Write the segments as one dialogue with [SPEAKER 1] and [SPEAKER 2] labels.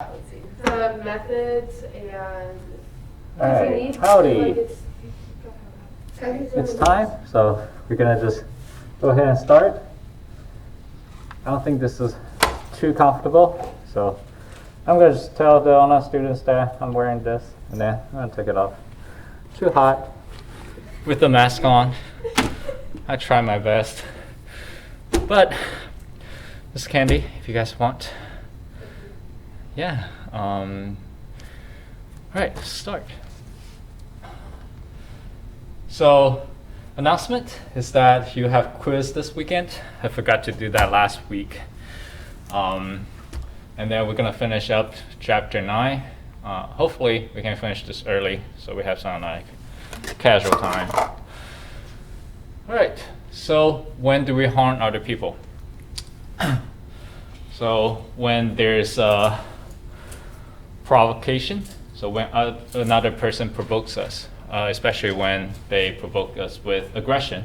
[SPEAKER 1] Let's see. The methods and
[SPEAKER 2] Alright, howdy. It's time, so we're gonna just go ahead and start. I don't think this is too comfortable, so I'm gonna just tell the online students that I'm wearing this, and then I'm gonna take it off. Too hot with the mask on. I try my best, but this is candy if you guys want. Yeah. All right, let's start. So, announcement is that you have quiz this weekend. I forgot to do that last week. And then we're gonna finish up chapter 9. Hopefully we can finish this early so we have some like casual time. All right, so when do we harm other people? So when there's provocation, so when another person provokes us, especially when they provoke us with aggression,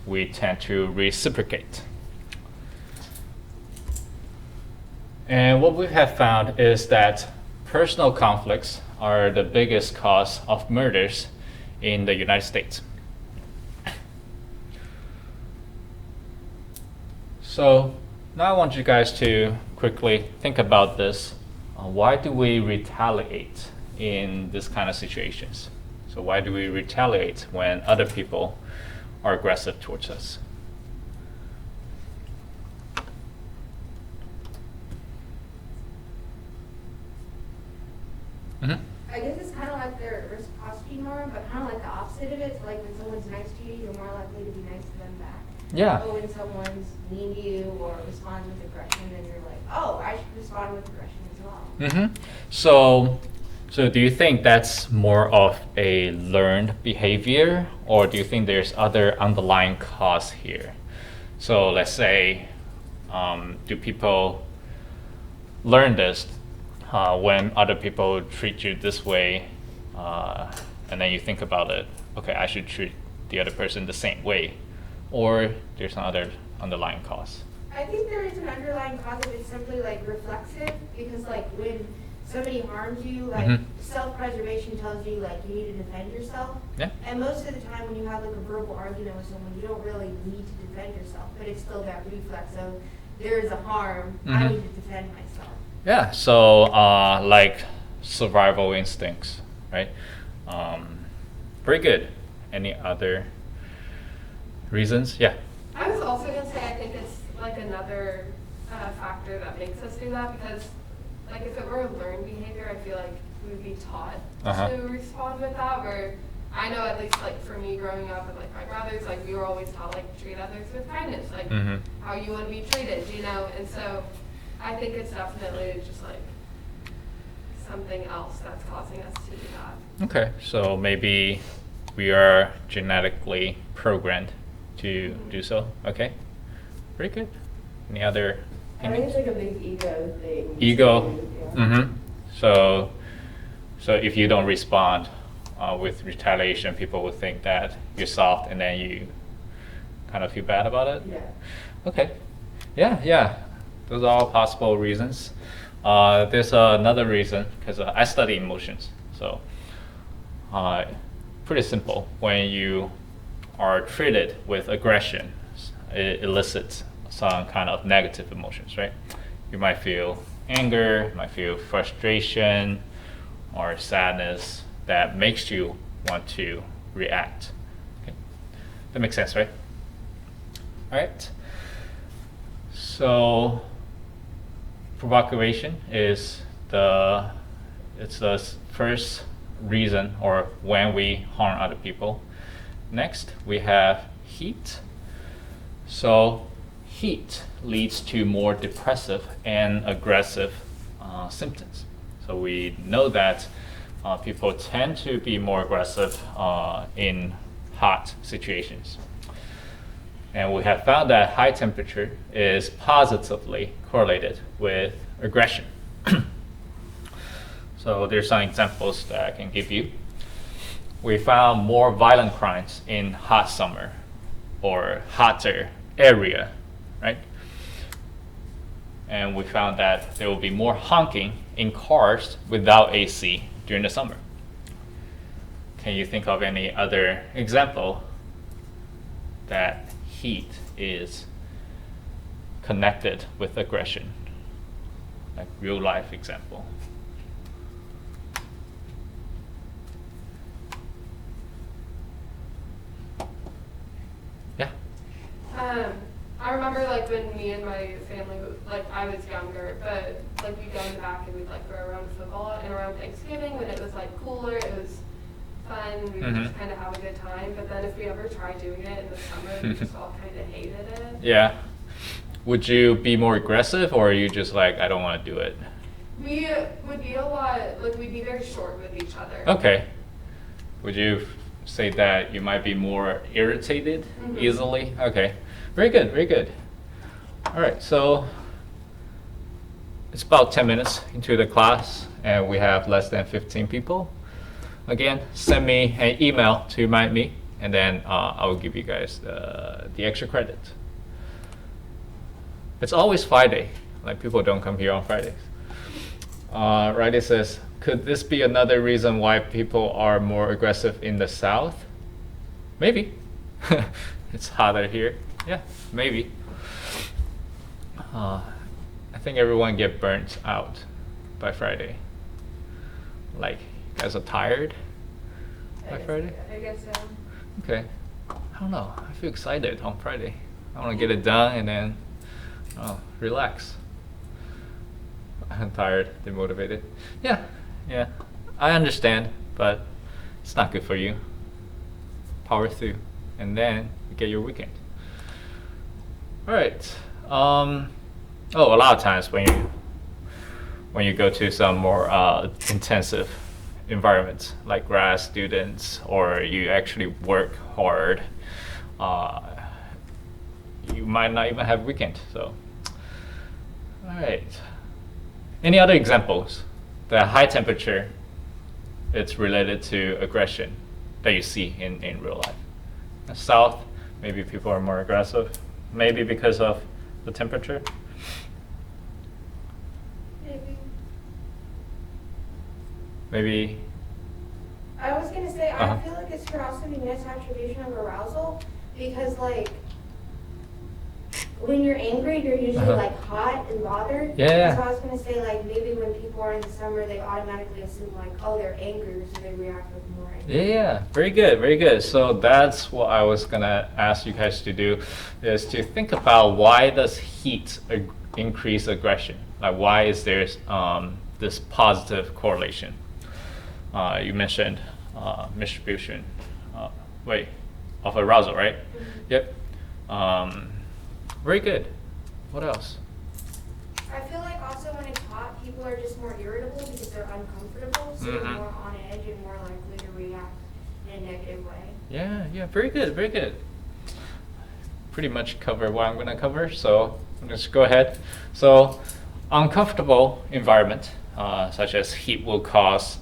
[SPEAKER 2] we tend to reciprocate. And what we have found is that personal conflicts are the biggest cause of murders in the United States. So now I want you guys to quickly think about this. Why do we retaliate in this kind of situations? So why do we retaliate when other people are aggressive towards us? Mm-hmm.
[SPEAKER 1] I guess it's kind of like their reciprocity norm, but kind of like the opposite of it. So like when someone's nice to you, you're more likely to be nice to them back.
[SPEAKER 2] Yeah.
[SPEAKER 1] But when someone's mean to you or responds with aggression, then you're like, oh, I should respond with aggression as well.
[SPEAKER 2] Mm-hmm. So do you think that's more of a learned behavior, or do you think there's other underlying cause here? So let's say, do people learn this when other people treat you this way, and then you think about it, okay, I should treat the other person the same way, or there's some other underlying cause?
[SPEAKER 1] I think there is an underlying cause of it simply like reflexive, because like when somebody harms you, like self-preservation tells you like you need to defend yourself.
[SPEAKER 2] Yeah.
[SPEAKER 1] And most of the time when you have like a verbal argument with someone, you don't really need to defend yourself, but it's still that reflex of there is a harm, I need to defend myself.
[SPEAKER 2] Yeah, so like survival instincts, right? Pretty good. Any other reasons? Yeah.
[SPEAKER 3] I was also going to say I think it's like another factor that makes us do that, because like if it were a learned behavior, I feel like we would be taught to respond with that, where I know at least like for me growing up with like my brothers, like we were always taught like treat others with kindness, like how you want to be treated, you know? And so I think it's definitely just like something else that's causing us to do that.
[SPEAKER 2] Okay, so maybe we are genetically programmed to do so. Okay, pretty good. Any other
[SPEAKER 4] I think it's like a big ego thing.
[SPEAKER 2] ego? So if you don't respond with retaliation, people will think that you're soft, and then you kind of feel bad about it?
[SPEAKER 4] Yeah.
[SPEAKER 2] Okay. Yeah. Those are all possible reasons. There's another reason, because I study emotions. So pretty simple. When you are treated with aggression, it elicits some kind of negative emotions, right? You might feel anger, you might feel frustration or sadness that makes you want to react. Okay. That makes sense, right? All right. So provocation is the first reason or when we harm other people. Next, we have heat. So heat leads to more depressive and aggressive symptoms. So we know that people tend to be more aggressive in hot situations. And we have found that high temperature is positively correlated with aggression. So there's some examples that I can give you. We found more violent crimes in hot summer or hotter area, right? And we found that there will be more honking in cars without AC during the summer. Can you think of any other example that heat is connected with aggression? Like real life example. Yeah.
[SPEAKER 3] I remember like when me and my family, like I was younger, but like we'd go in the back and we'd like throw around football, and around Thanksgiving when it was like cooler, it was fun, we would just kind of have a good time. But then if we ever tried doing it in the summer, we just all kind of hated it.
[SPEAKER 2] Yeah. Would you be more aggressive, or are you just like, I don't want to do it?
[SPEAKER 3] We would be a lot, like we'd be very short with each other.
[SPEAKER 2] Okay. Would you say that you might be more irritated easily? Okay. Very good, very good. All right, so it's about 10 minutes into the class, and we have less than 15 people. Again, send me an email to remind me, and then I will give you guys the extra credit. It's always Friday. Like, people don't come here on Fridays. Riley says, could this be another reason why people are more aggressive in the South? Maybe. It's hotter here. Yeah, maybe. I think everyone get burnt out by Friday. Like, you guys are tired by Friday?
[SPEAKER 3] I guess so.
[SPEAKER 2] Okay. I don't know. I feel excited on Friday. I want to get it done and then relax. I'm tired, demotivated. Yeah. I understand, but it's not good for you. Power through, and then you get your weekend. All right. A lot of times when you go to some more intensive environments like grad students, or you actually work hard, you might not even have weekend. So, all right. Any other examples? The high temperature, it's related to aggression that you see in real life. The South, maybe people are more aggressive, maybe because of the temperature. Maybe.
[SPEAKER 1] I was gonna say, I feel like this could also be misattribution of arousal, because like, when you're angry, you're usually like hot and bothered.
[SPEAKER 2] Yeah.
[SPEAKER 1] So I was gonna say, like, maybe when people are in the summer, they automatically assume like, oh, they're angry, so they react with more anger.
[SPEAKER 2] Yeah, very good, very good. So that's what I was gonna ask you guys to do, is to think about why does heat increase aggression? Like, why is there this positive correlation? You mentioned distribution, of arousal, right? Yep. Very good. What else?
[SPEAKER 1] I feel like also when it's hot, people are just more irritable because they're uncomfortable, so they're more on edge and more likely to react in a negative way.
[SPEAKER 2] Yeah, very good, very good. Pretty much cover what I'm gonna cover, so let's go ahead. So, uncomfortable environment, such as heat, will cause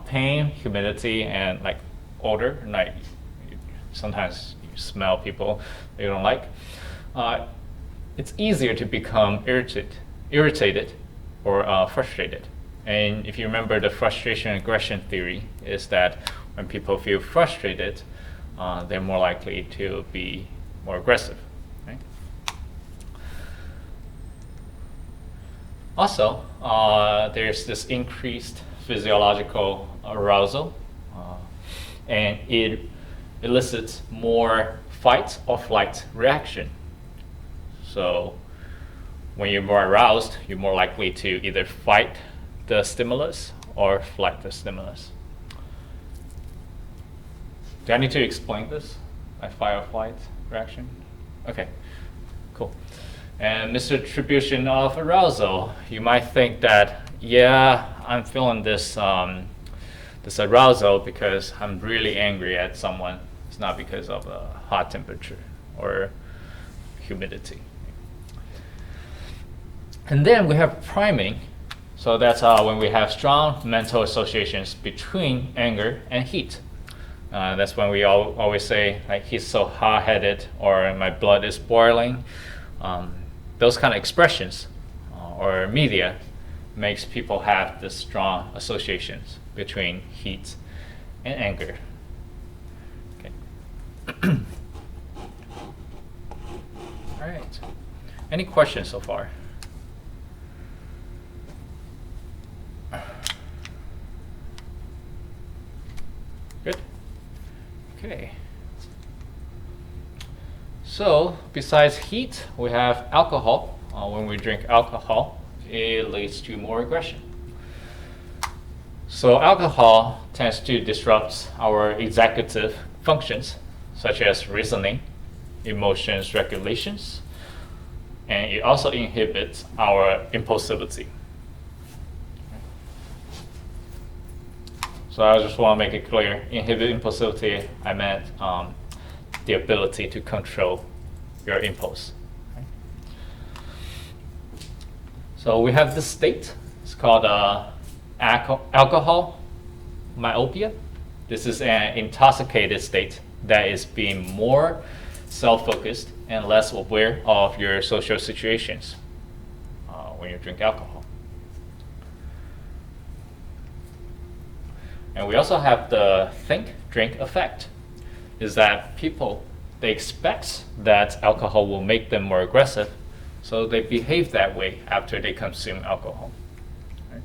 [SPEAKER 2] pain, humidity, and like odor. Like sometimes you smell people that you don't like. It's easier to become irritated or frustrated. And if you remember, the frustration aggression theory is that when people feel frustrated, they're more likely to be more aggressive. Right? Also, there's this increased physiological arousal, and it elicits more fight or flight reaction. So when you're more aroused, you're more likely to either fight the stimulus or flight the stimulus. Do I need to explain this? Like fight or flight reaction? Okay, cool. And misattribution of arousal. You might think that, yeah, I'm feeling this this arousal because I'm really angry at someone. It's not because of a hot temperature or humidity. And then we have priming. So that's when we have strong mental associations between anger and heat. That's when we always say, like, he's so hot-headed, or my blood is boiling. Those kind of expressions or media makes people have this strong associations between heat and anger. Okay. All right. Any questions so far? Good. Okay. So besides heat, we have alcohol. When we drink alcohol, it leads to more aggression. So alcohol tends to disrupt our executive functions, such as reasoning, emotions regulations, and it also inhibits our impulsivity. So I just want to make it clear, inhibit impulsivity, I meant the ability to control your impulse. So we have this state, it's called alcohol myopia. This is an intoxicated state that is being more self-focused and less aware of your social situations when you drink alcohol. And we also have the think-drink effect, is that people, they expect that alcohol will make them more aggressive, so they behave that way after they consume alcohol. Right?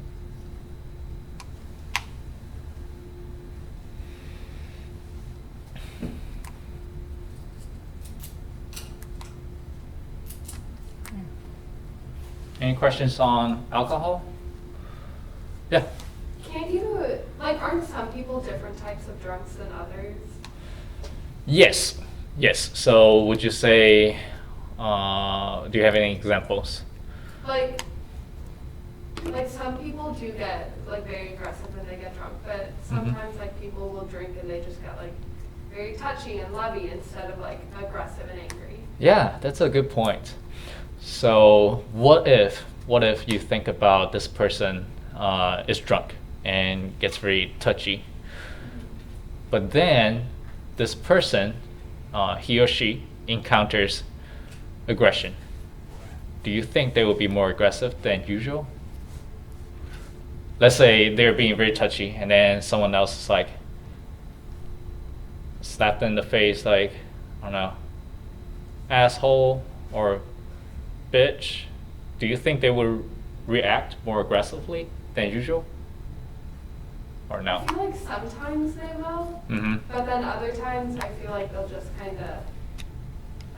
[SPEAKER 2] Any questions on alcohol? Yeah.
[SPEAKER 3] Can't you, like, aren't some people different types of drunks than others?
[SPEAKER 2] Yes. Yes. So would you say, do you have any examples?
[SPEAKER 3] Like some people do get, like, very aggressive when they get drunk, but sometimes, like, people will drink and they just get, like, very touchy and lovey instead of, like, aggressive and angry.
[SPEAKER 2] Yeah, that's a good point. So what if you think about this person is drunk and gets very touchy, but then this person, he or she, encounters aggression. Do you think they will be more aggressive than usual? Let's say they're being very touchy and then someone else is like slapped in the face, like, I don't know, asshole or bitch. Do you think they will react more aggressively than usual? Or no?
[SPEAKER 3] I feel like sometimes they will, but then other times I feel like they'll just kind of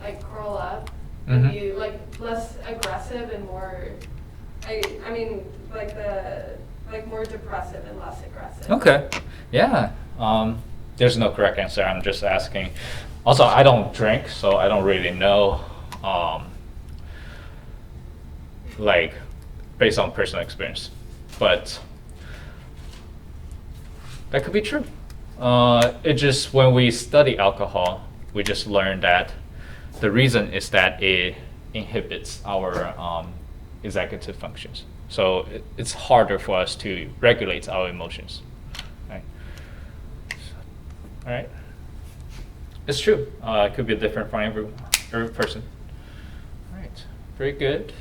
[SPEAKER 3] like curl up and be like less aggressive and more. I mean like more depressive and less aggressive.
[SPEAKER 2] Okay. Yeah. There's no correct answer. I'm just asking. Also, I don't drink, so I don't really know. Like based on personal experience, but that could be true. It just, when we study alcohol, we just learn that the reason is that it inhibits our executive functions. So it's harder for us to regulate our emotions. Right? All right. It's true. It could be different for every person. All right. Very good.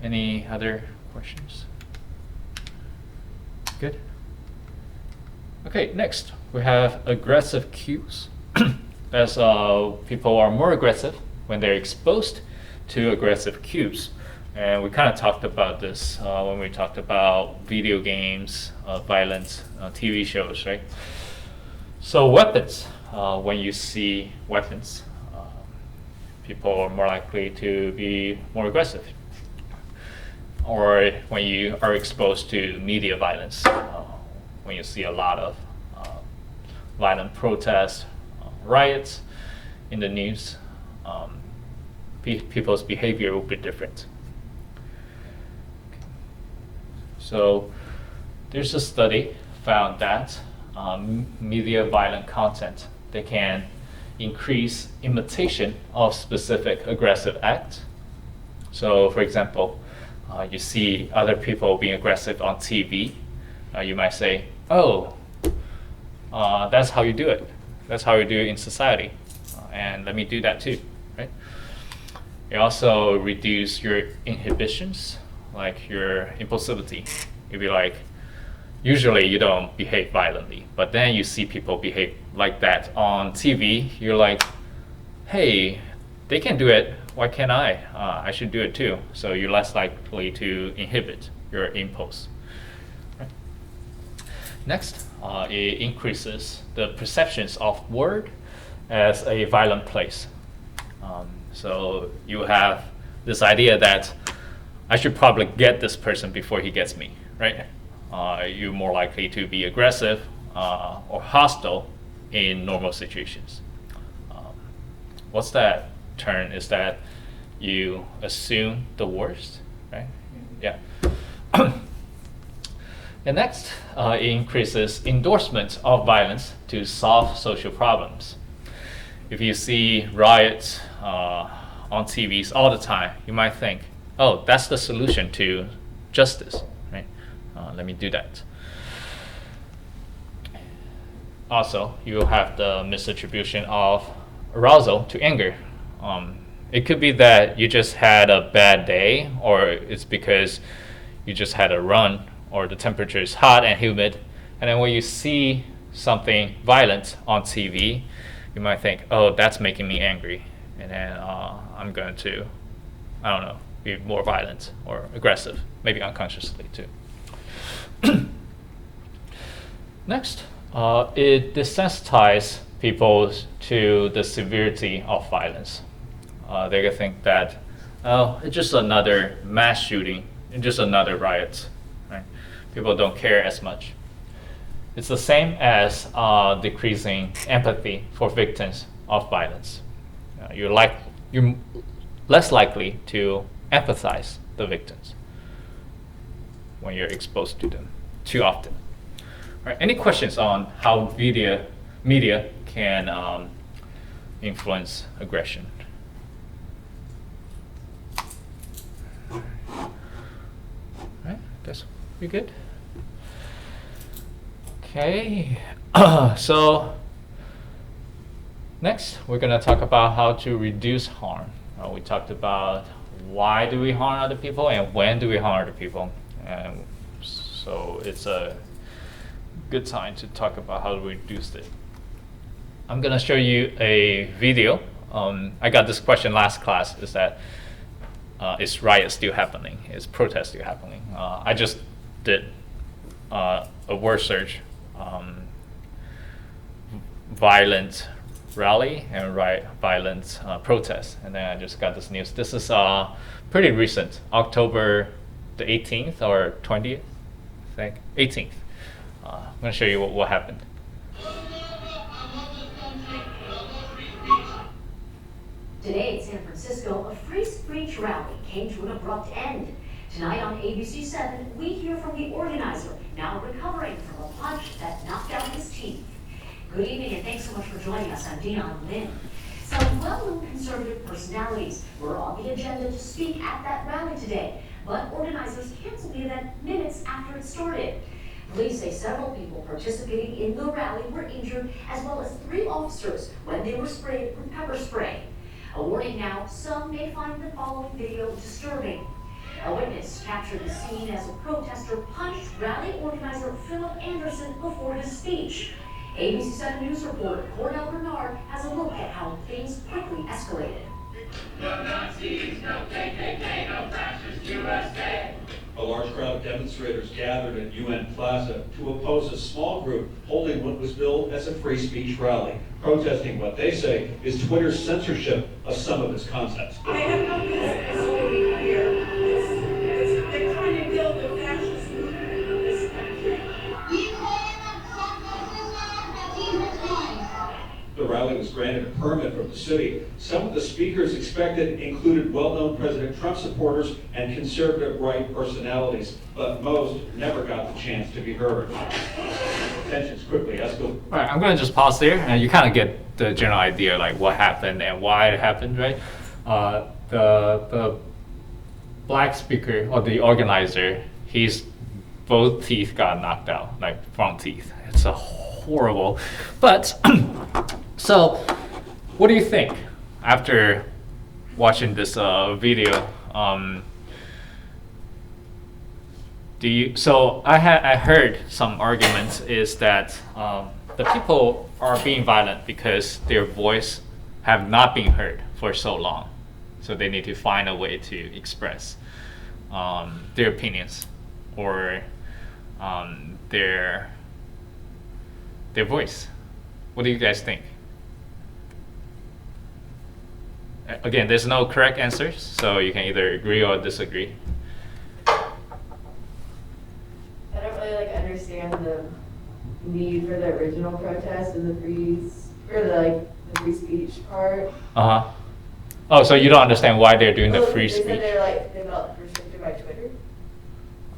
[SPEAKER 2] Any other questions? Good. Okay, next we have aggressive cues. As people are more aggressive when they're exposed to aggressive cues. And we kind of talked about this when we talked about video games, violence, TV shows, right? So weapons, when you see weapons, people are more likely to be more aggressive. Or when you are exposed to media violence, when you see a lot of violent protests, riots in the news, people's behavior will be different. So there's a study found that media violent content, they can increase imitation of specific aggressive acts. So for example, you see other people being aggressive on TV, you might say, oh, that's how you do it. That's how you do it in society. And let me do that too, right? You also reduce your inhibitions like your impulsivity. You'd be like, usually you don't behave violently, but then you see people behave like that on TV. You're like, hey, they can do it. Why can't I? I should do it too. So you're less likely to inhibit your impulse. Right? Next, it increases the perceptions of world as a violent place. So you have this idea that I should probably get this person before he gets me, right? You're more likely to be aggressive or hostile in normal situations. What's that turn? Is that you assume the worst, right? Yeah. And next, it increases endorsement of violence to solve social problems. If you see riots on TVs all the time, you might think, oh, that's the solution to justice, right? Let me do that. Also, you have the misattribution of arousal to anger. It could be that you just had a bad day, or it's because you just had a run, or the temperature is hot and humid, and then when you see something violent on TV, you might think, oh, that's making me angry, and then I'm going to, I don't know, be more violent or aggressive, maybe unconsciously too. Next, it desensitizes people to the severity of violence. They could think that, oh, it's just another mass shooting, it's just another riot, right? People don't care as much. It's the same as decreasing empathy for victims of violence. You're less likely to empathize the victims when you're exposed to them too often. All right, any questions on how media can influence aggression? All right, guess we good? Okay, so next we're going to talk about how to reduce harm. We talked about why do we harm other people and when do we harm other people. And so it's a good time to talk about how to reduce it. I'm going to show you a video. I got this question last class, is that is riot still happening? Is protest still happening? I just did a word search, violent rally and violent protest, and then I just got this news. This is pretty recent, October the 18th or 20th, I think, 18th. I'm going to show you what happened.
[SPEAKER 5] Today in San Francisco, a free speech rally came to an abrupt end. Tonight on ABC 7, we hear from the organizer, now recovering from a punch that knocked out his teeth. Good evening and thanks so much for joining us. I'm Dion Lin. Some well-known conservative personalities were on the agenda to speak at that rally today, but organizers canceled the event minutes after it started. Police say several people participating in the rally were injured, as well as 3 officers when they were sprayed with pepper spray. A warning now, some may find the following video disturbing. A witness captured the scene as a protester punched rally organizer Philip Anderson before his speech. ABC 7 News reporter Cornell Bernard has a look at how things quickly escalated.
[SPEAKER 6] No Nazis, no KKK, no fascist USA. A large crowd of demonstrators gathered at UN Plaza to oppose a small group holding what was billed as a free speech rally, protesting what they say is Twitter's censorship of some of its concepts.
[SPEAKER 7] I have no business holding here. They're trying to build a fascist movement in this country.
[SPEAKER 6] The rally was granted a permit from the city. Some of the speakers expected included well-known President Trump supporters and conservative right personalities, but most never got the chance to be heard. Tensions quickly escalated.
[SPEAKER 2] All right, I'm going to just pause there, and you kind of get the general idea, like what happened and why it happened, right? The black speaker or the organizer, both teeth got knocked out, like front teeth. It's a horrible, but so what do you think after watching this video? So I heard some arguments is that the people are being violent because their voice have not been heard for so long, so they need to find a way to express their opinions or their voice. What do you guys think? Again, there's no correct answers, so you can either agree or disagree.
[SPEAKER 4] I don't really like understand the need for the original protest and the free speech part.
[SPEAKER 2] Uh-huh. Oh, so you don't understand why they're doing the
[SPEAKER 4] Oh,
[SPEAKER 2] free
[SPEAKER 4] they said
[SPEAKER 2] speech?
[SPEAKER 4] they felt restricted by Twitter.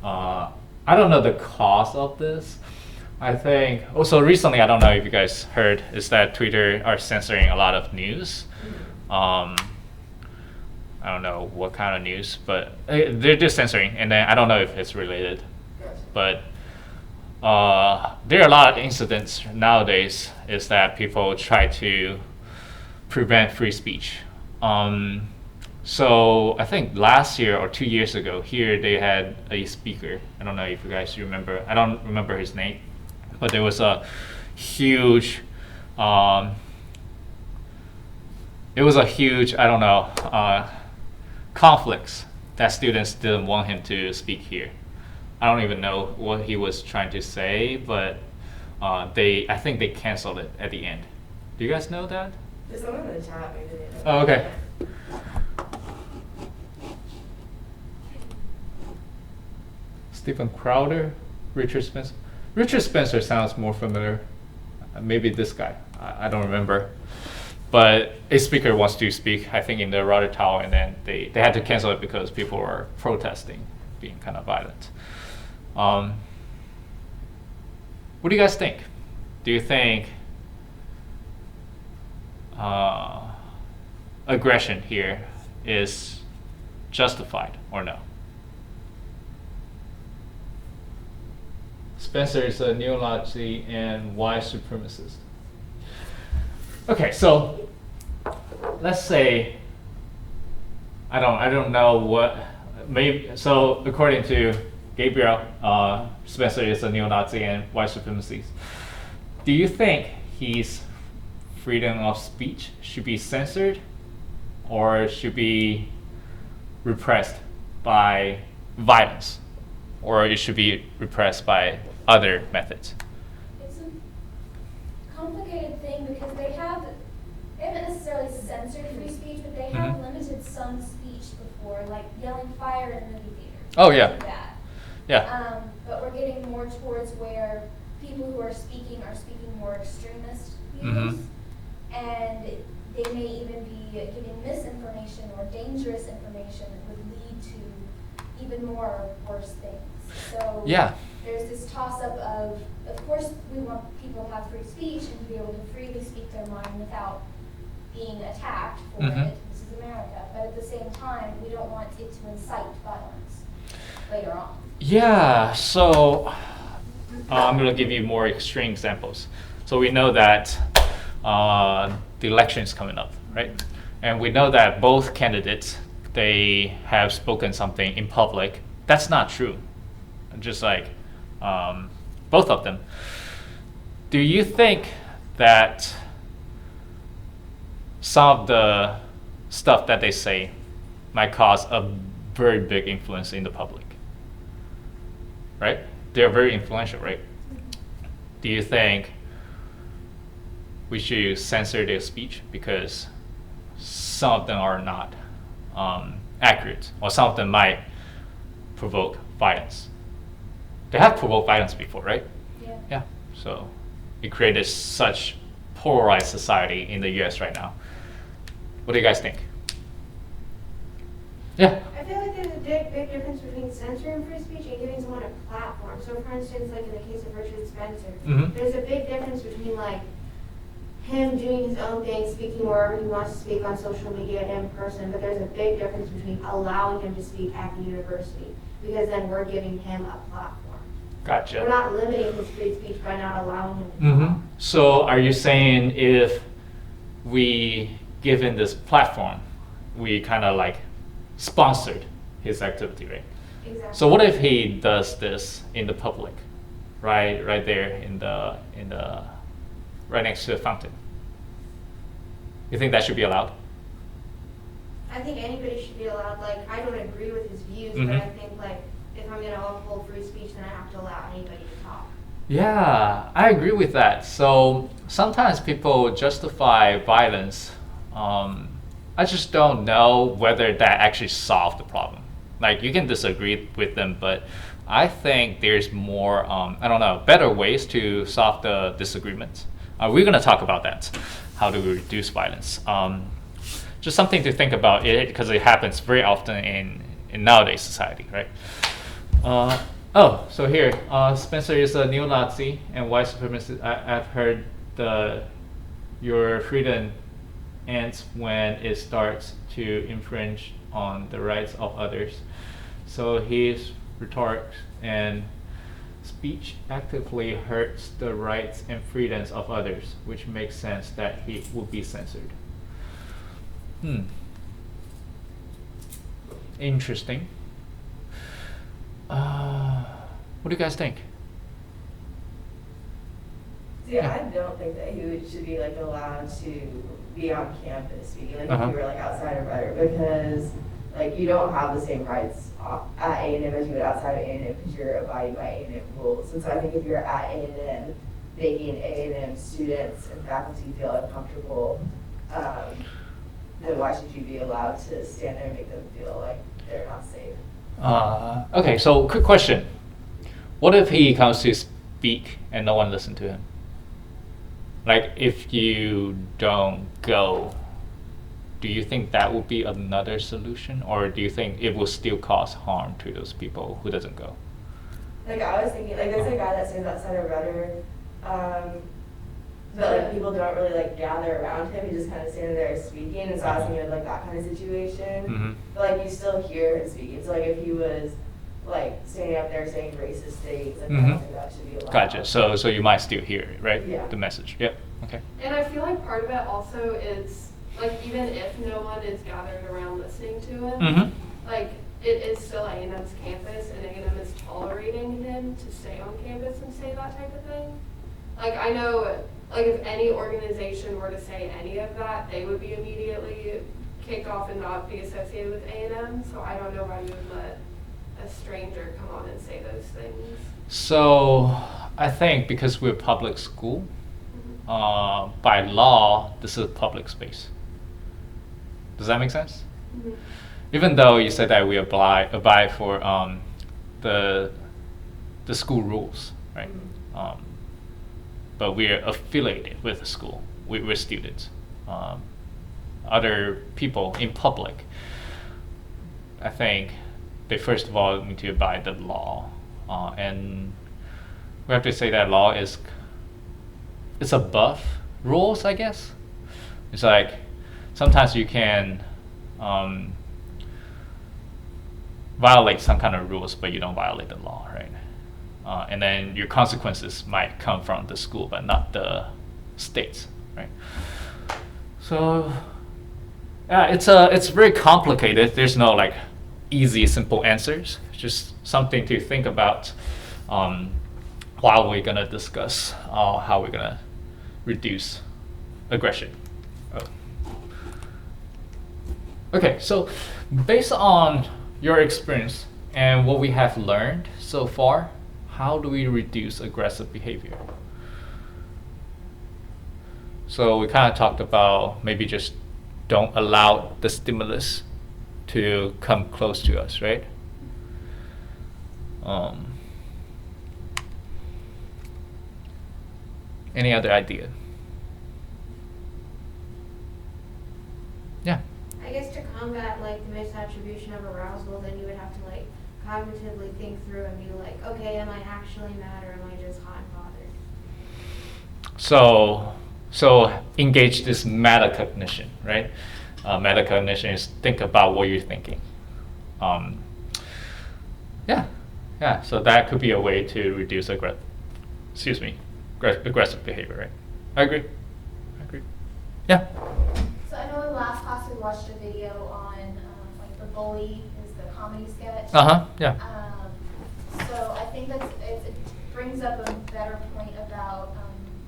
[SPEAKER 2] I don't know the cause of this. I think also recently, I don't know if you guys heard, is that Twitter are censoring a lot of news. I don't know what kind of news, but they're just censoring, and then I don't know if it's related. But there are a lot of incidents nowadays is that people try to prevent free speech. So I think last year or 2 years ago, here they had a speaker. I don't know if you guys remember. I don't remember his name, but there was a huge. It was a huge, I don't know, conflicts that students didn't want him to speak here. I don't even know what he was trying to say, but I think they canceled it at the end. Do you guys know that?
[SPEAKER 4] There's someone in the chat maybe. They know.
[SPEAKER 2] Oh, okay. Stephen Crowder, Richard Spencer. Richard Spencer sounds more familiar. Maybe this guy. I don't remember. But a speaker wants to speak, I think, in the Rudder Tower, and then they had to cancel it because people were protesting, being kind of violent. What do you guys think? Do you think aggression here is justified or no? Spencer is a neo-Nazi and white supremacist. Okay, so let's say I don't know what maybe. So according to Gabriel, Spencer is a neo-Nazi and white supremacist. Do you think his freedom of speech should be censored or should be repressed by violence, or it should be repressed by other methods?
[SPEAKER 8] It's a complicated thing because they haven't necessarily censored free speech, but they have limited some speech before, like yelling fire in movie theaters.
[SPEAKER 2] Oh, yeah.
[SPEAKER 8] Like that.
[SPEAKER 2] Yeah.
[SPEAKER 8] But we're getting more towards where people who are speaking more extremist views, and they may even be giving misinformation or dangerous information that would lead to even more worse things. So
[SPEAKER 2] Yeah.
[SPEAKER 8] there's this toss-up of course, we want people to have free speech and to be able to freely speak their mind without being attacked for it. This is America. But at the same time, we don't want it to incite violence later on.
[SPEAKER 2] Yeah, so I'm going to give you more extreme examples. So we know that the election is coming up, right? And we know that both candidates, they have spoken something in public. That's not true. Just like both of them. Do you think that some of the stuff that they say might cause a very big influence in the public? Right? They're very influential, right? Do you think we should censor their speech because some of them are not accurate, or some of them might provoke violence? They have provoked violence before, right?
[SPEAKER 8] Yeah.
[SPEAKER 2] Yeah. So it created such polarized society in the US right now. What do you guys think? Yeah.
[SPEAKER 1] I feel like there's a big difference between censoring free speech and giving someone a platform. So for instance, like in the case of Richard Spencer, there's a big difference between like him doing his own thing, speaking wherever he wants to speak on social media and in person, but there's a big difference between allowing him to speak at the university, because then we're giving him a platform.
[SPEAKER 2] Gotcha.
[SPEAKER 1] We're not limiting his free speech by not allowing him to talk.
[SPEAKER 2] So are you saying if we give him this platform, we kind of like sponsored his activity, right?
[SPEAKER 1] Exactly.
[SPEAKER 2] So what if he does this in the public, right there in the right next to the fountain? You think that should be allowed?
[SPEAKER 1] I think anybody should be allowed, like, I don't agree with his views,
[SPEAKER 2] Mhm.
[SPEAKER 1] but I think, like, if I'm gonna uphold free speech, then I have to allow anybody to talk.
[SPEAKER 2] Yeah, I agree with that. So sometimes people justify violence. I just don't know whether that actually solved the problem. Like, you can disagree with them, but I think there's more, I don't know, better ways to solve the disagreements. We're going to talk about that. How do we reduce violence? Just something to think about it, because it happens very often in nowadays society, right? So here, Spencer is a neo-Nazi and white supremacist. I've heard your freedom ends when it starts to infringe on the rights of others. So his rhetoric and speech actively hurts the rights and freedoms of others, which makes sense that he will be censored. Interesting. What do you guys think?
[SPEAKER 4] See, I don't think that should be like allowed to be on campus speaking, like if you were like outside of Rudder, because like you don't have the same rights at A&M as you would outside of A&M because you're abiding by A&M rules. And so I think if you're at A&M making A&M students and faculty feel uncomfortable, then why should you be allowed to stand there and make them feel like they're not safe?
[SPEAKER 2] Okay, so quick question. What if he comes to speak and no one listens to him? Like, if you don't go, do you think that would be another solution? Or do you think it will still cause harm to those people who doesn't go?
[SPEAKER 4] Like, I was thinking, like, there's a guy that stands outside of Rudder, but like people don't really like gather around him. He just kind of standing there speaking, and so I was thinking of like that kind of situation. But like you still hear him speaking. So like if he was like standing up there saying racist things, like I don't think that should be allowed.
[SPEAKER 2] Gotcha. So you might still hear it, right?
[SPEAKER 4] Yeah.
[SPEAKER 2] The message. Yep. Okay.
[SPEAKER 3] And I feel like part of it also is, like, even if no one is gathered around listening to him, like, it is still A&M's campus, and A&M is tolerating him to stay on campus and say that type of thing. Like, I know, like, if any organization were to say any of that, they would be immediately kicked off and not be associated with A&M, so I don't know why you would let a stranger come on and say those things.
[SPEAKER 2] So I think because we're public school, by law, this is public space. Does that make sense? Even though you said that we abide for the school rules, right? But we're affiliated with the school. We're students. Other people in public, I think they first of all need to abide the law, and we have to say that law is above rules, I guess. It's like sometimes you can violate some kind of rules, but you don't violate the law, right? And then your consequences might come from the school, but not the states, right? So, yeah, it's very complicated. There's no like easy, simple answers. It's just something to think about while we're gonna discuss how we're gonna reduce aggression. Okay, so based on your experience and what we have learned so far, how do we reduce aggressive behavior? So we kind of talked about maybe just don't allow the stimulus to come close to us, right? Any other idea? Yeah.
[SPEAKER 1] I guess to combat like the misattribution of arousal, then you would have to like cognitively think through and be like, okay, am I actually mad or am I just hot and bothered?
[SPEAKER 2] So engage this metacognition, right? Metacognition is think about what you're thinking. Yeah. So that could be a way to reduce aggressive behavior, right? I agree. Yeah.
[SPEAKER 8] So I know in last class we watched a video on like the bully is the common comedy sketch.
[SPEAKER 2] Yeah.
[SPEAKER 8] So I think it brings up a better point about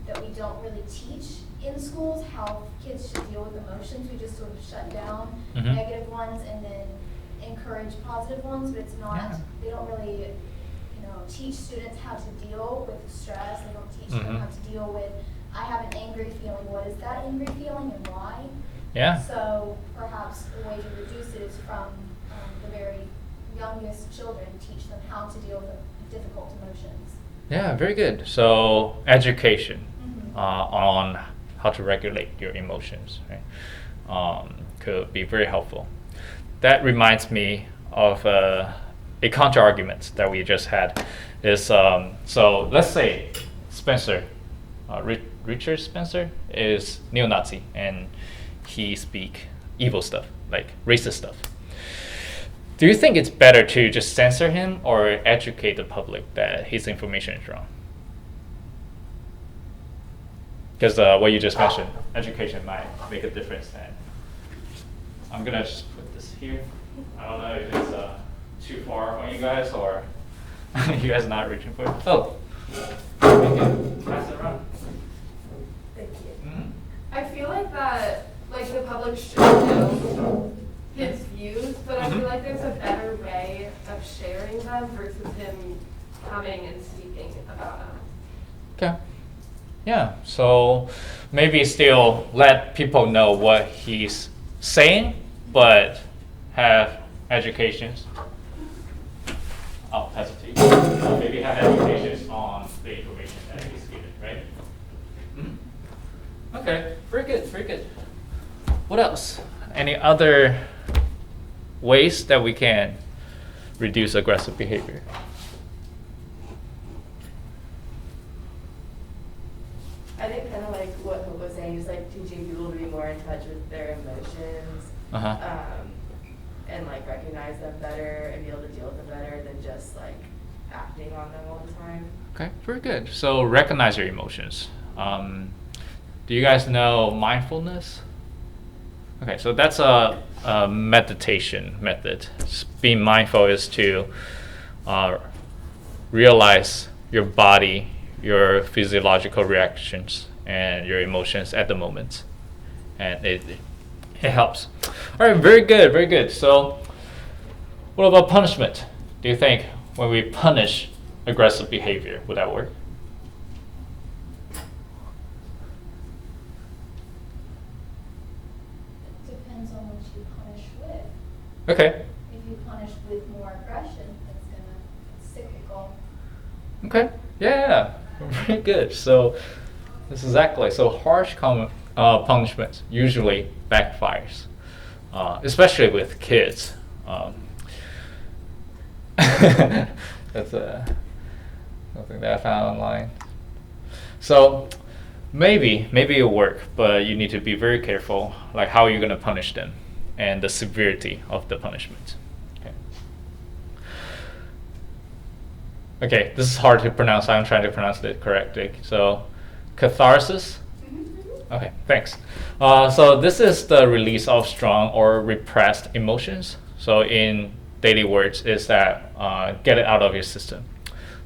[SPEAKER 8] that we don't really teach in schools how kids should deal with emotions. We just sort of shut down negative ones and then encourage positive ones, but it's not, they don't really, teach students how to deal with stress. They don't teach them how to deal with, I have an angry feeling. What is that angry feeling and why?
[SPEAKER 2] Yeah.
[SPEAKER 8] So perhaps a way to reduce it is from the very youngest children, teach them how to deal with difficult emotions.
[SPEAKER 2] Yeah, very good. So education on how to regulate your emotions, right, could be very helpful. That reminds me of a counter argument that we just had. Is so let's say Spencer, Richard Spencer is neo-Nazi and he speak evil stuff like racist stuff. Do you think it's better to just censor him or educate the public that his information is wrong? Because what you just mentioned, education might make a difference. And I'm gonna just put this here. I don't know if it's too far from you guys or you guys are not reaching for it. Oh, thank you. Pass it around.
[SPEAKER 4] Thank you.
[SPEAKER 3] I feel like that, like the public should know his views, but I feel like there's a better way of sharing them versus him coming and speaking about them.
[SPEAKER 2] Okay. Yeah. So maybe still let people know what he's saying, but have educations. I'll pass it to you. Maybe have educations on the information that he's given, right? Okay. Very good. Very good. What else? Any other ways that we can reduce aggressive behavior?
[SPEAKER 4] I think kind of like what Hope was saying, just like teaching people to be more in touch with their emotions, and like recognize them better and be able to deal with them better than just like acting on them all the time.
[SPEAKER 2] Okay, very good. So recognize your emotions. Do you guys know mindfulness? Okay, so that's a meditation method. Being mindful is to realize your body, your physiological reactions, and your emotions at the moment, and it helps. All right, very good, very good. So, what about punishment? Do you think when we punish aggressive behavior, would that work?
[SPEAKER 8] Depends on what you punish with.
[SPEAKER 2] Okay.
[SPEAKER 8] If you punish with more aggression, it's cyclical.
[SPEAKER 2] Okay. Yeah. Very good. So that's exactly. So harsh punishment usually backfires, especially with kids. That's something that I found online. So maybe it'll work, but you need to be very careful, like how you're gonna punish them and the severity of the punishment. Okay, this is hard to pronounce. I'm trying to pronounce it correctly. So, catharsis. Okay, thanks. So this is the release of strong or repressed emotions. So in daily words, is that get it out of your system.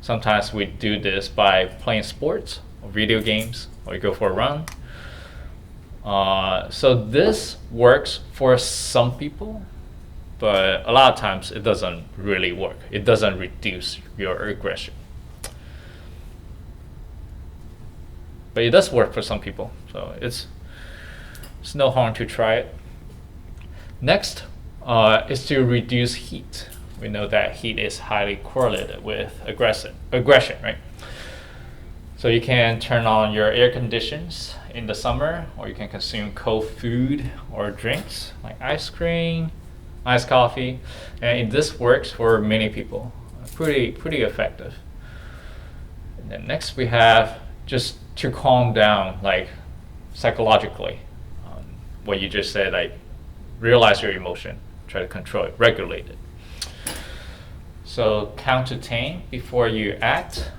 [SPEAKER 2] Sometimes we do this by playing sports or video games, or you go for a run. So this works for some people, but a lot of times it doesn't really work. It doesn't reduce your aggression. But it does work for some people, so it's no harm to try it. Next is to reduce heat. We know that heat is highly correlated with aggression, right? So you can turn on your air conditions in the summer, or you can consume cold food or drinks like ice cream, iced coffee, and this works for many people. Pretty effective. And then next we have just to calm down, like psychologically, what you just said, like realize your emotion, try to control it, regulate it. So count to 10 before you act.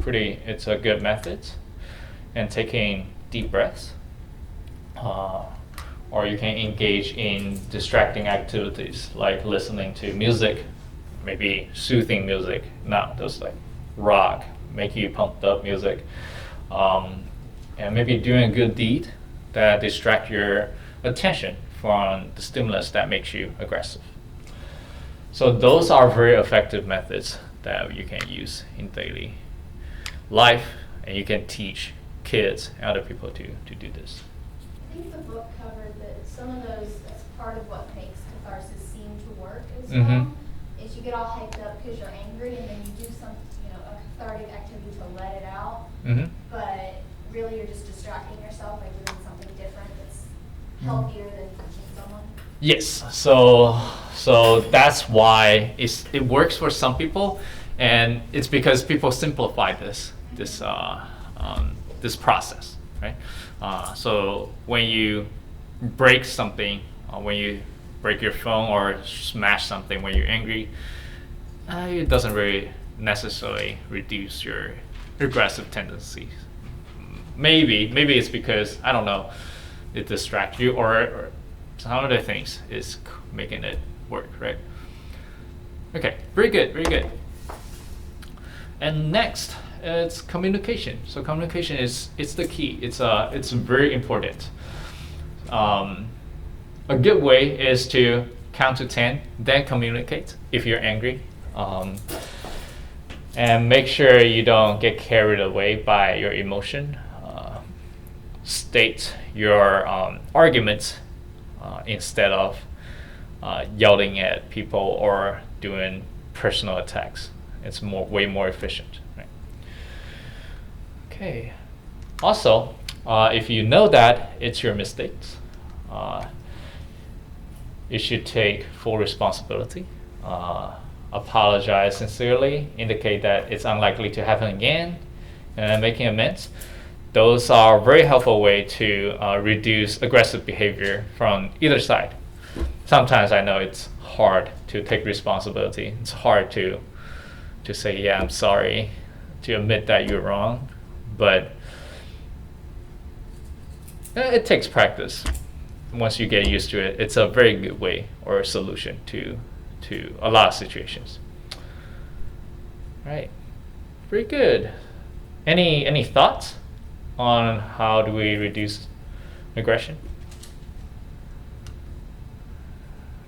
[SPEAKER 2] It's a good method. And taking deep breaths. or you can engage in distracting activities like listening to music, maybe soothing music, not those like rock, make you pumped up music, and maybe doing a good deed that distract your attention from the stimulus that makes you aggressive. So those are very effective methods that you can use in daily life, and you can teach kids and other people to do this.
[SPEAKER 8] I think the book covered that some of those, that's part of what makes catharsis seem to work as well, is you get all hyped up because you're angry and then you do some, a cathartic activity to let it out, but really you're just distracting yourself by doing something different that's healthier than punching someone.
[SPEAKER 2] Yes, so that's why it works for some people, and it's because people simplify this process, right? So when you break something, when you break your phone or smash something when you're angry, it doesn't really necessarily reduce your aggressive tendencies. Maybe it's because, I don't know, it distracts you, or some other things is making it work, right? Okay, very good. And next, it's communication. So communication it's the key. It's very important. A good way is to count to 10, then communicate if you're angry. And make sure you don't get carried away by your emotion. State your arguments instead of yelling at people or doing personal attacks. It's way more efficient. Right? Okay. Also, if you know that it's your mistakes, you should take full responsibility. Apologize sincerely, indicate that it's unlikely to happen again, and making amends. Those are a very helpful way to reduce aggressive behavior from either side. Sometimes I know it's hard to take responsibility. It's hard to say, yeah, I'm sorry, to admit that you're wrong, but it takes practice. Once you get used to it, it's a very good way or a solution to a lot of situations. Right, very good. Any thoughts on how do we reduce aggression?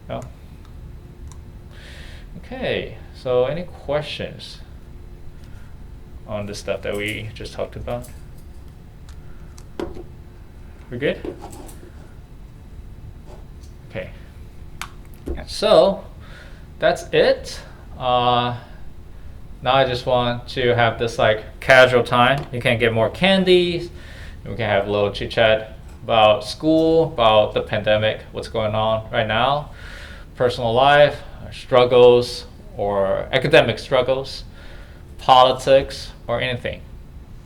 [SPEAKER 2] No? Okay, so any questions on the stuff that we just talked about? We're good? Okay. So that's it. Now I just want to have this like casual time. You can get more candies. We can have a little chit chat about school, about the pandemic, what's going on right now, personal life, struggles, or academic struggles, politics, or anything.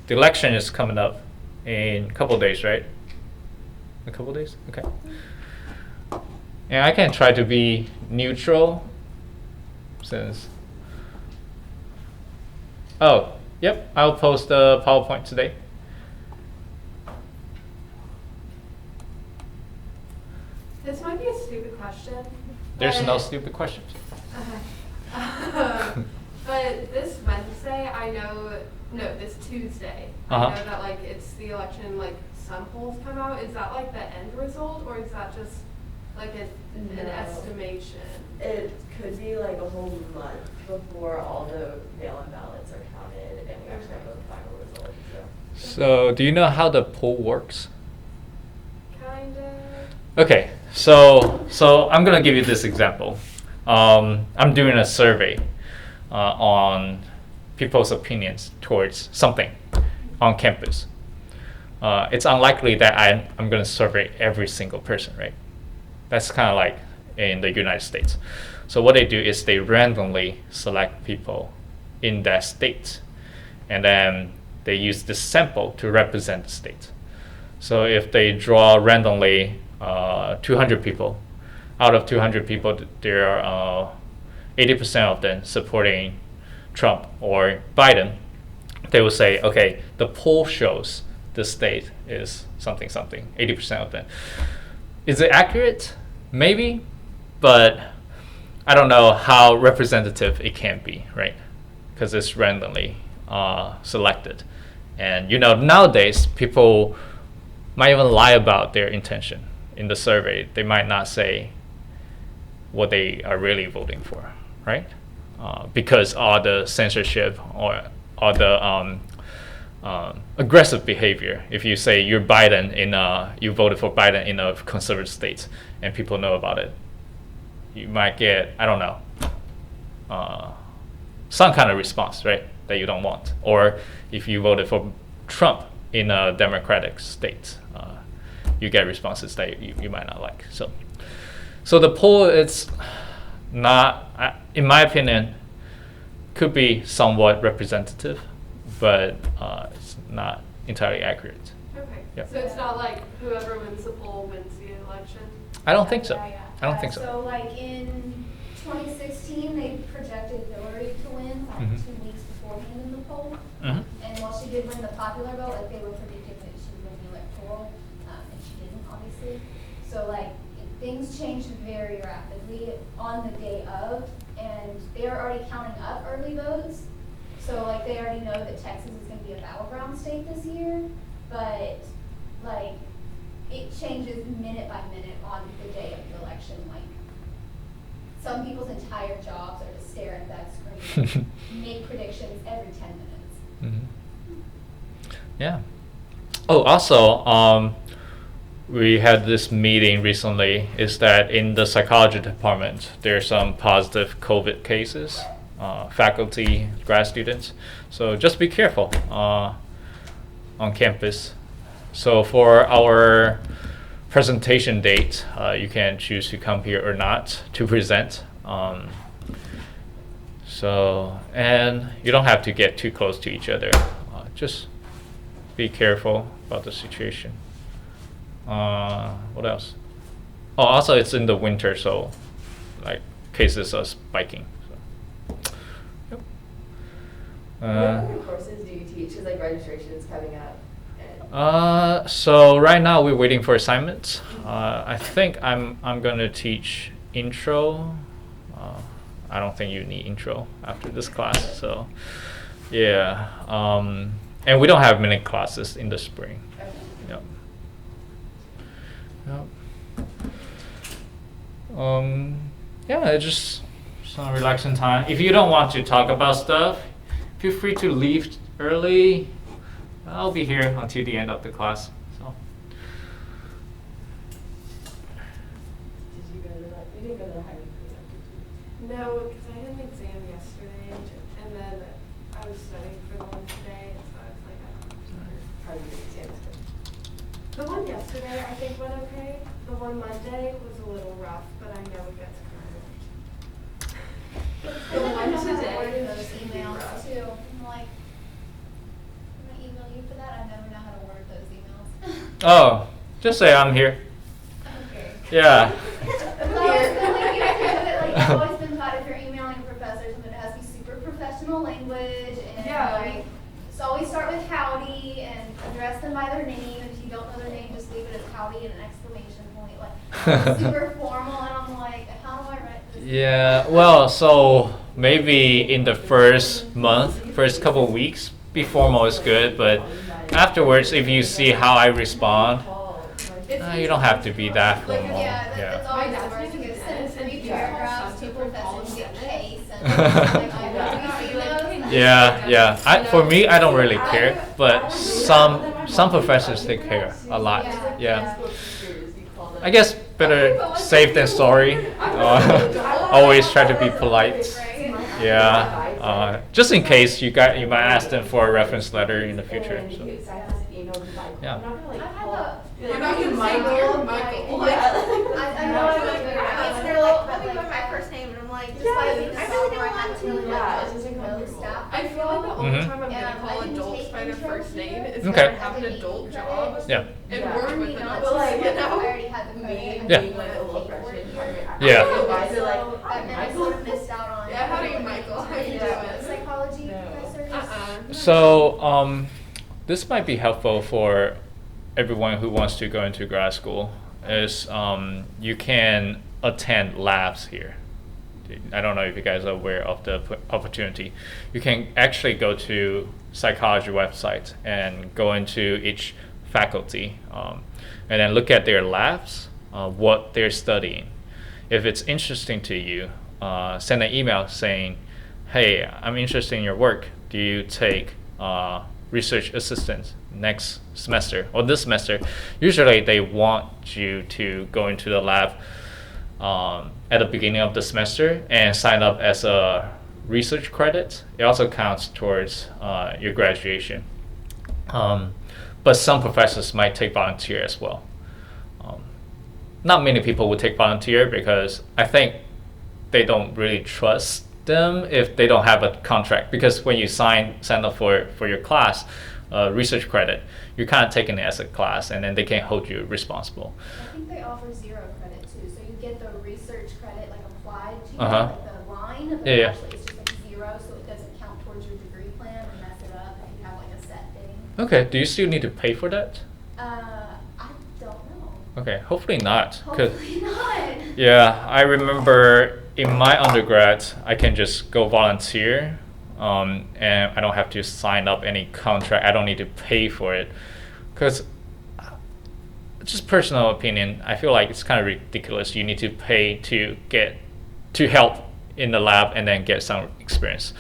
[SPEAKER 2] The election is coming up in a couple of days, right? A couple of days? Okay. And I can try to be neutral since... Oh, yep, I'll post the PowerPoint today.
[SPEAKER 3] This might be a stupid question.
[SPEAKER 2] There's no stupid questions.
[SPEAKER 3] But this Wednesday, this Tuesday, I know that like it's the election, like some polls come out. Is that like the end result, or is that just like an estimation?
[SPEAKER 4] It could be like a whole month before all the mail-in ballots are counted and we actually have the final results.
[SPEAKER 2] So do you know how the poll works?
[SPEAKER 3] Kind of.
[SPEAKER 2] Okay, so I'm gonna give you this example. I'm doing a survey on people's opinions towards something on campus. It's unlikely that I'm gonna survey every single person, right? That's kind of like in the United States. So what they do is they randomly select people in that state, and then they use this sample to represent the state. So if they draw randomly 200 people, out of 200 people, there are 80% of them supporting Trump or Biden. They will say, okay, the poll shows the state is something, 80% of them. Is it accurate? Maybe, but I don't know how representative it can be, right? Because it's randomly selected. And nowadays people might even lie about their intention in the survey. They might not say what they are really voting for, right? Because all the censorship or all the aggressive behavior. If you say you voted for Biden in a conservative state, and people know about it, you might get, I don't know, some kind of response, right, that you don't want. Or if you voted for Trump in a Democratic state, you get responses that you might not like. So the poll, it's not, in my opinion, could be somewhat representative, but it's not entirely accurate.
[SPEAKER 3] Okay.
[SPEAKER 2] Yeah.
[SPEAKER 3] So it's not like whoever wins the poll wins the election?
[SPEAKER 2] I don't think so.
[SPEAKER 8] Yeah.
[SPEAKER 2] I don't think so.
[SPEAKER 8] So like in 2016, they projected Hillary to win like
[SPEAKER 2] Mhm.
[SPEAKER 8] 2 weeks beforehand in the poll.
[SPEAKER 2] Mhm.
[SPEAKER 8] And while she did win the popular vote, like they were predicting that she would win the electoral, and she didn't, obviously. So like things changed very rapidly on the day of, and they are already counting up early votes. So like they already know that Texas is going to be a battleground state this year, but like it changes minute by minute on the day of the election. Like some people's entire jobs are to stare at that screen, make predictions every 10 minutes.
[SPEAKER 2] Mm-hmm. Yeah. Oh, also, we had this meeting recently, is that in the psychology department, there are some positive COVID cases, faculty, grad students. So just be careful on campus. So for our presentation date, you can choose to come here or not to present. And you don't have to get too close to each other. Just be careful about the situation. What else? Oh, also it's in the winter, so like cases are spiking. So. Yep.
[SPEAKER 4] What other courses do you teach? Because like registration is coming up.
[SPEAKER 2] So right now we're waiting for assignments. I think I'm gonna teach intro. I don't think you need intro after this class. So yeah. And we don't have many classes in the spring.
[SPEAKER 4] Okay.
[SPEAKER 2] Yep. Yeah, it's just some relaxing time. If you don't want to talk about stuff, feel free to leave early. I'll be here until the end of the class. So.
[SPEAKER 4] Did you go to that? You didn't go to the hiring cleanup, did you?
[SPEAKER 3] No, because I had an exam yesterday, and then I was studying for the one today, so I was like, I don't know.
[SPEAKER 4] How did your exams go?
[SPEAKER 3] The one yesterday, I think went okay. The one Monday was a little rough, but I know it gets curved.
[SPEAKER 8] The one
[SPEAKER 3] today
[SPEAKER 8] today,
[SPEAKER 3] was
[SPEAKER 8] those
[SPEAKER 3] pretty
[SPEAKER 8] emails
[SPEAKER 3] rough.
[SPEAKER 8] too. I'm like, can I email you for that? I never know how to word those emails.
[SPEAKER 2] Oh, just say I'm here.
[SPEAKER 8] Okay.
[SPEAKER 2] Yeah.
[SPEAKER 8] I've always been taught if you're emailing a professor, something that has to be super professional language and
[SPEAKER 3] Yeah.
[SPEAKER 8] like, so always start with howdy and address them by their name. If you don't know their name, just leave it as howdy and an exclamation point, like super formal. And I'm like, how do I write this?
[SPEAKER 2] Yeah, well, so maybe in the first couple of weeks, be formal is good, but afterwards, if you see how I respond, you don't have to be that formal.
[SPEAKER 8] Yeah, that's
[SPEAKER 2] Yeah.
[SPEAKER 8] always
[SPEAKER 3] My
[SPEAKER 8] the
[SPEAKER 3] dad's
[SPEAKER 8] worst.
[SPEAKER 3] name
[SPEAKER 8] You
[SPEAKER 3] is
[SPEAKER 8] get sent
[SPEAKER 3] Dennis, and
[SPEAKER 8] 3
[SPEAKER 3] he
[SPEAKER 8] paragraphs,
[SPEAKER 3] calls
[SPEAKER 8] 2
[SPEAKER 3] people
[SPEAKER 8] professions, you
[SPEAKER 3] calls
[SPEAKER 8] get
[SPEAKER 3] Dennis.
[SPEAKER 8] case, and like,
[SPEAKER 2] Yeah, yeah. For me, I don't really care, but some professors they care a lot. Yeah. I guess better safe than sorry. Always try to be polite. Yeah. Just in case you might ask them for a reference letter in the future. So. Yeah.
[SPEAKER 3] You're not even Michael. You're Michael.
[SPEAKER 8] I know I was very
[SPEAKER 1] It's they're like, let me put my first name, and I'm like, just
[SPEAKER 8] I
[SPEAKER 1] like,
[SPEAKER 8] really
[SPEAKER 1] I really don't want to.
[SPEAKER 4] Yeah, it's just
[SPEAKER 8] know the
[SPEAKER 4] uncomfortable.
[SPEAKER 8] staff.
[SPEAKER 3] I feel like the only
[SPEAKER 2] Mhm.
[SPEAKER 3] time I'm
[SPEAKER 8] Yeah,
[SPEAKER 3] gonna call
[SPEAKER 8] I didn't
[SPEAKER 3] adults
[SPEAKER 8] take
[SPEAKER 3] by their
[SPEAKER 8] intro
[SPEAKER 3] first name
[SPEAKER 8] here.
[SPEAKER 3] is
[SPEAKER 2] Okay.
[SPEAKER 3] when I have an adult job
[SPEAKER 2] Yeah.
[SPEAKER 3] and
[SPEAKER 4] Yeah.
[SPEAKER 3] work with
[SPEAKER 8] Not
[SPEAKER 3] adults.
[SPEAKER 4] But, like,
[SPEAKER 3] you
[SPEAKER 8] I
[SPEAKER 3] know?
[SPEAKER 8] already had the credit.
[SPEAKER 2] Yeah.
[SPEAKER 4] Being like a little freshman,
[SPEAKER 2] Yeah.
[SPEAKER 4] So guys are like,
[SPEAKER 8] So
[SPEAKER 4] hi,
[SPEAKER 8] that meant I
[SPEAKER 4] Michael.
[SPEAKER 8] sort of missed out on.
[SPEAKER 3] Yeah, how do you, Michael? How you
[SPEAKER 8] Yeah.
[SPEAKER 3] doing?
[SPEAKER 8] Psychology
[SPEAKER 4] No.
[SPEAKER 8] professors.
[SPEAKER 2] So this might be helpful for everyone who wants to go into grad school. is you can attend labs here. I don't know if you guys are aware of the opportunity. You can actually go to psychology website and go into each faculty and then look at their labs, what they're studying. If it's interesting to you, send an email saying, hey, I'm interested in your work. Do you take research assistant next semester or this semester? Usually they want you to go into the lab at the beginning of the semester and sign up as a research credit. It also counts towards your graduation. But some professors might take volunteer as well. Not many people would take volunteer because I think they don't really trust them if they don't have a contract. Because when you sign up for your class, research credit, you're kind of taking it as a class, and then they can't hold you responsible.
[SPEAKER 8] I think they offer 0 credit too, so you get the research credit like applied to you,
[SPEAKER 2] Uh-huh.
[SPEAKER 8] like the line, but
[SPEAKER 2] Yeah.
[SPEAKER 8] actually it's just like 0, so it doesn't count towards your degree plan and mess it up if you have like a set thing.
[SPEAKER 2] Okay, do you still need to pay for that?
[SPEAKER 8] I don't know.
[SPEAKER 2] Okay, hopefully not.
[SPEAKER 8] Hopefully not.
[SPEAKER 2] Yeah, I remember in my undergrad, I can just go volunteer, and I don't have to sign up any contract. I don't need to pay for it, because just personal opinion, I feel like it's kind of ridiculous. You need to pay to help in the lab and then get some experience.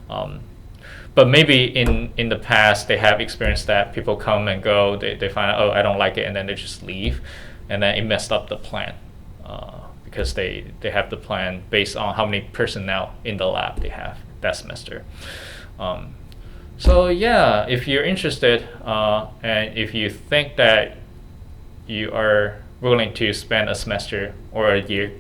[SPEAKER 2] But maybe in the past they have experienced that people come and go, they find out, oh, I don't like it, and then they just leave, and then it messed up the plan because they have the plan based on how many personnel in the lab they have that semester. So yeah, if you're interested and if you think that you are willing to spend a semester or a year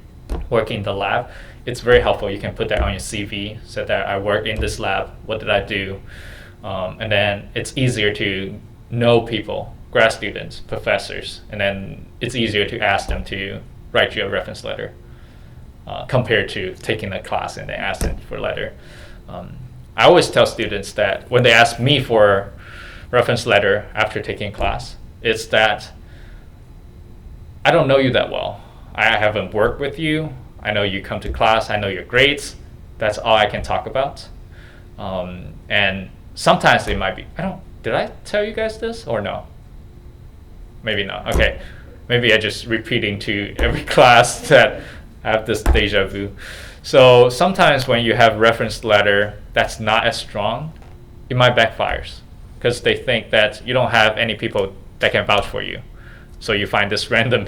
[SPEAKER 2] working in the lab, it's very helpful. You can put that on your CV, so that I worked in this lab, what did I do? And then it's easier to know people, grad students, professors, and then it's easier to ask them to write you a reference letter compared to taking a class and then asking for a letter. I always tell students that when they ask me for a reference letter after taking a class, it's that I don't know you that well. I haven't worked with you. I know you come to class. I know your grades. That's all I can talk about. And sometimes they might be, did I tell you guys this or no? Maybe not. Okay. Maybe I just repeating to every class that I have this deja vu. So sometimes when you have reference letter that's not as strong, it might backfires because they think that you don't have any people that can vouch for you. So you find this random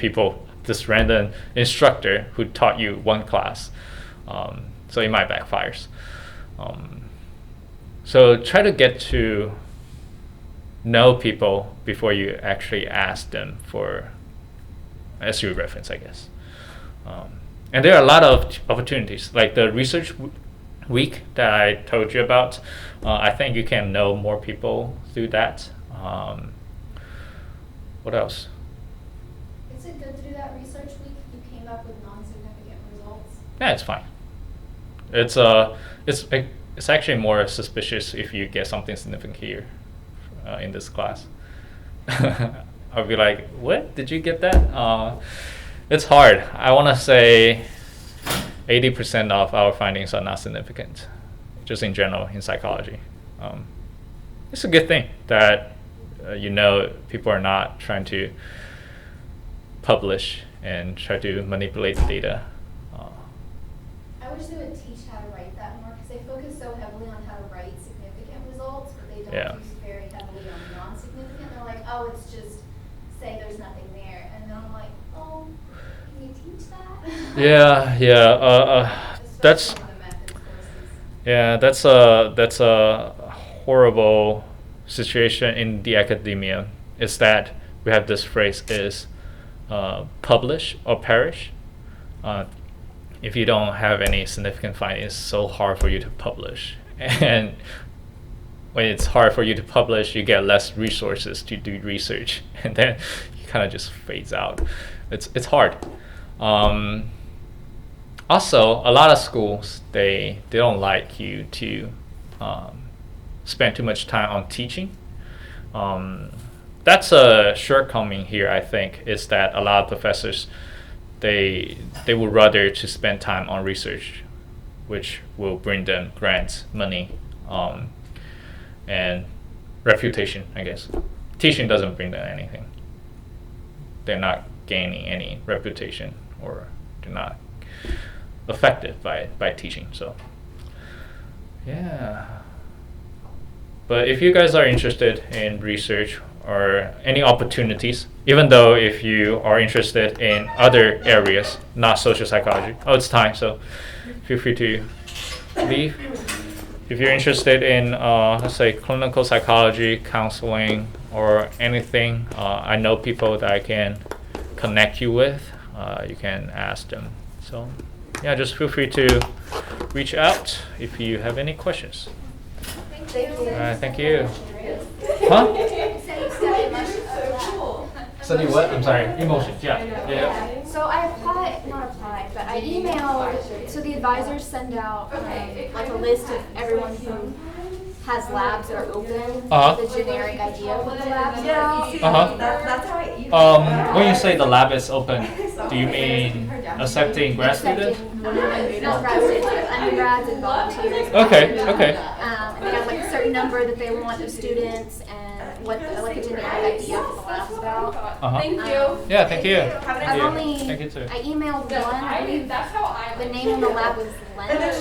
[SPEAKER 2] instructor who taught you one class. So it might backfires. So try to get to know people before you actually ask them for as your reference, I guess. And there are a lot of opportunities, like the research week that I told you about. I think you can know more people through that. What else?
[SPEAKER 8] Is it good to do that research week if you came up with non-significant results?
[SPEAKER 2] Yeah, it's fine. It's actually more suspicious if you get something significant here in this class. I'll be like, what? Did you get that? It's hard. I want to say 80% of our findings are not significant, just in general in psychology. It's a good thing that people are not trying to publish and try to manipulate the data.
[SPEAKER 8] I wish they would teach how to write that more because they focus so heavily on how to write significant results, but they don't
[SPEAKER 2] Yeah.
[SPEAKER 8] use very heavily on non-significant. They're like, oh, it's just say there's nothing there, and then I'm like, oh, can you teach that?
[SPEAKER 2] Yeah. That's
[SPEAKER 8] Especially in the methods courses.
[SPEAKER 2] Yeah, that's a horrible situation in the academia. Is that we have this phrase is publish or perish. If you don't have any significant findings, it's so hard for you to publish. And when it's hard for you to publish, you get less resources to do research, and then you kind of just fades out. It's hard. Also, a lot of schools they don't like you to spend too much time on teaching. that's a shortcoming here. I think is that a lot of professors they would rather to spend time on research, which will bring them grants, money, and reputation. I guess teaching doesn't bring them anything. They're not gaining any reputation, or they're not affected by teaching. So yeah. But if you guys are interested in research or any opportunities, even though if you are interested in other areas, not social psychology, it's time, so feel free to leave. If you're interested in, let's say, clinical psychology, counseling, or anything, I know people that I can connect you with. You can ask them. So yeah, just feel free to reach out if you have any questions. Thank you. Huh? Study what? I'm sorry. Emotions. Yeah.
[SPEAKER 8] So I not applied, but I emailed, so the advisors send out like a list of everyone who has labs that are open, the generic idea of what the labs are.
[SPEAKER 4] That's how I email.
[SPEAKER 2] When you say the lab is open, do you mean accepting grad students?
[SPEAKER 8] Not grad students, but undergrads and volunteers.
[SPEAKER 2] Okay.
[SPEAKER 8] And they have like a certain number that they want of students and what like a generic idea of what the lab's about.
[SPEAKER 3] Thank you.
[SPEAKER 2] Yeah, thank you.
[SPEAKER 8] Thank you too. I emailed one.
[SPEAKER 3] That's how I
[SPEAKER 8] The name of the lab was Lens.